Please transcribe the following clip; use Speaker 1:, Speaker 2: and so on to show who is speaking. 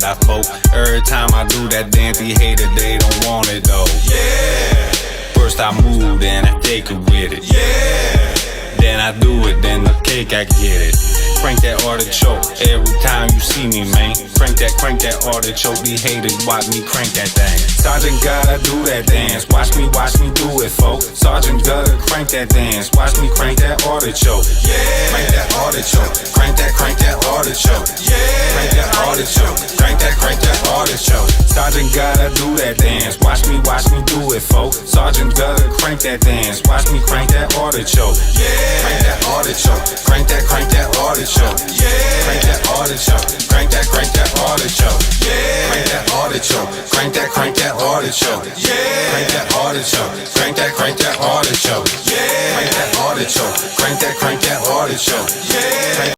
Speaker 1: I folk. Every time I do that dance, these haters, they don't want it though.
Speaker 2: Yeah,
Speaker 1: First I move, then I take it with it.
Speaker 2: yeah.
Speaker 1: Then I do it, then the cake, I get it. Crank that artichoke every time you see me, man. Crank that artichoke. These haters watch me crank that thing. Sergeant gotta do that dance. Watch me do it, folks. Sergeant gotta crank that dance. Watch me crank that artichoke.
Speaker 2: Yeah.
Speaker 1: Crank that artichoke. Crank that artichoke.
Speaker 2: Yeah.
Speaker 1: Crank that artichoke. Crank that artichoke. Sergeant gotta do that dance. Watch me do it, folks. Sergeant gotta crank that dance. Watch me crank that artichoke.
Speaker 2: Yeah.
Speaker 1: Crank that artichoke. Crank that artichoke.
Speaker 2: Yeah.
Speaker 1: Crank that artichoke. Crank that artichoke.
Speaker 2: Yeah.
Speaker 1: Crank that artichoke. Crank that artichoke.
Speaker 2: Yeah.
Speaker 1: Crank that artichoke. Crank that artichoke.
Speaker 2: Yeah.
Speaker 1: Crank that artichoke. Crank that artichoke.
Speaker 2: Yeah.